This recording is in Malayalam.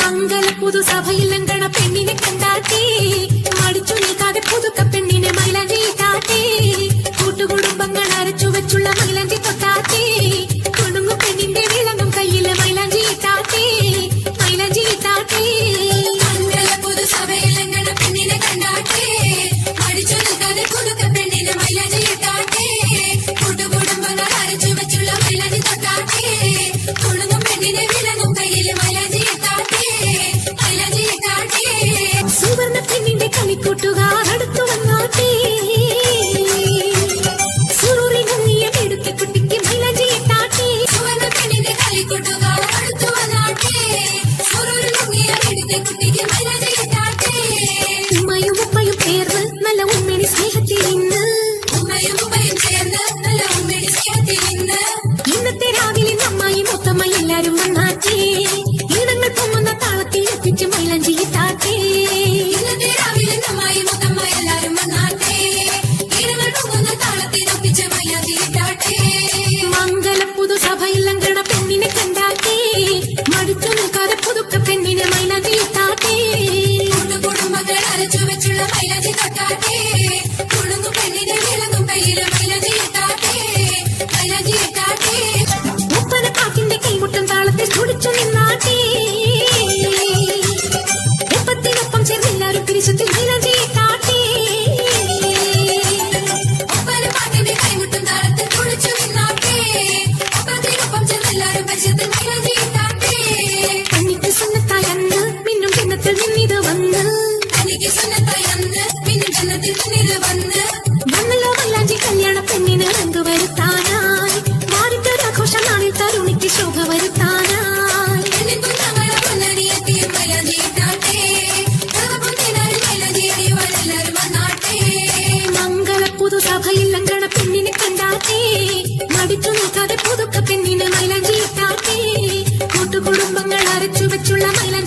മംഗല പുതുസഭയിൽ അങ്കണ പെണ്ണിനെ കണ്ടാട്ടേ മടിച്ചു നിൽക്കാതെ പുതുക്ക പെണ്ണിനെ മൈലാഞ്ചി ഇട്ടാട്ടേ കൂട്ടുകുടുംബങ്ങൾ അരച്ചു വെച്ചുള്ള മൈലാഞ്ചി തൊട്ടാട്ടേ കുടുങ്ങു പെണ്ണിന്റെ വിളങ്ങും കയ്യിലെ മൈലാഞ്ചി ഇട്ടാട്ടേ മൈലാഞ്ചി ഇട്ടാട്ടേ മംഗല പുതുസഭയിൽ അങ്കണ പെണ്ണിനെ കണ്ടാട്ടേ മടിച്ചു നിൽക്കാതെ പുതുക്ക പെണ്ണിനെ മൈലാഞ്ചി ഇട്ടാട്ടേ കൂട്ടുകുടുംബങ്ങൾ അരച്ചു വെച്ചുള്ള മൈലാഞ്ചി തൊട്ടാട്ടേ കുടുങ്ങു പെണ്ണിന്റെ വിളങ്ങും കയ്യിലെ മൈലാഞ്ചി സുവർണ പെണ്ണിന്റെ കളിക്കൂട്ടുകാർ അടുത്തു വന്നാട്ടേ സുറൂറി മുങ്ങിയ എടുത്തി കുട്ടിക്ക് മൈലാഞ്ചി ഇട്ടാട്ടേ സുവർണ പെണ്ണിന്റെ കളിക്കൂട്ടുകാർ അടുത്തു വന്നാട്ടേ സുറൂറി മുങ്ങിയ എടുത്തി കുട്ടിക്ക് മൈലാഞ്ചി ഇട്ടാട്ടേ ഉമ്മയും ഉപ്പയും ചേർന്ന് നല്ല ഉമ്മയുടെ സ്നേഹത്തിൽ ഇന്ന് ഉമ്മയും ഉപ്പയും ചേർന്ന് നല്ല ഉമ്മയുടെ സ്നേഹത്തിൽ ഇന്ന് ഇന്നത്തെ രാവിലെ അമ്മായി മുത്തമ്മ എല്ലാരും വന്നാട്ടേ ഈണങ്ങൾ പൊങ്ങുന്ന താളത്തിൽ എത്തിച്ച് മൈലാഞ്ചി ഇട്ടാട്ടേ ഇന്നത്തെ രാവിലെ അമ്മായി മുത്തമ്മ എല്ലാരും വന്നാട്ടേ ഈണങ്ങൾ പൊങ്ങുന്ന താളത്തിൽ എത്തിച്ച് മൈലാഞ്ചി ഇട്ടാട്ടേ മംഗല പുതുസഭയിൽ അങ്കണ പെണ്ണിനെ കണ്ടാട്ടേ മടിച്ചു നിൽക്കാതെ പുതുക്ക പെണ്ണിനെ മൈലാഞ്ചി ഇട്ടാട്ടേ കുടുംബങ്ങൾ അരച്ചു വെച്ചുള്ള മൈലാഞ്ചി തൊട്ടാട്ടേ കുടുങ്ങു പെണ്ണിനെ വിളങ്ങും കയ്യിലെ മൈലാഞ്ചി ഇട്ടാട്ടേ മൈലാഞ്ചി ഇട്ടാട്ടേ ഒപ്പന പാട്ടിന്റെ കൈമുട്ടം താളത്തിൽ തുടിച്ചു നിന്നാട്ടേ ഒപ്പത്തിനൊപ്പം ചേർന്നെല്ലാരും പിരിശത്തിൽ മൈലാഞ്ചി ഇട്ടാട്ടേ ഒപ്പന പാട്ടിന്റെ കൈമുട്ടം താളത്തിൽ തുടിച്ചു നിന്നാട്ടേ ഒപ്പത്തിനൊപ്പം ചേർന്നെല്ലാരും പിരിശത്തിൽ മൈലാഞ്ചി ഇട്ടാട്ടേ കണ്ണിക്ക് സുന്നത്തായി അന്ന് മിന്നും ജന്നത്തിൽ നിന്നിത് വന്ന് കണ്ണിക്ക് സുന്നത്തായി അന്ന് മിന്നും ജന്നത്തിൽ നിന്നിത് വന്ന് വന്നല്ലോ മൈലാഞ്ചി കല്യാണ പെണ്ണിന് റങ്ക് വരുത്താനായി മാറിട്ടൊരാഘോഷമാണിൽ തരുണിക്ക് ശോഭ വരുത്താനായി മംഗള പുതുസഭയിൽ അങ്കണ പെണ്ണിനെ കണ്ടാട്ടേ മടിച്ചു നിൽക്കാതെ പുതുക്ക പെണ്ണിന് മൈലാഞ്ചി ഇട്ടാട്ടേ കൂട്ടുകുടുംബങ്ങൾ അരച്ചു വെച്ചുള്ള മൈലാഞ്ചി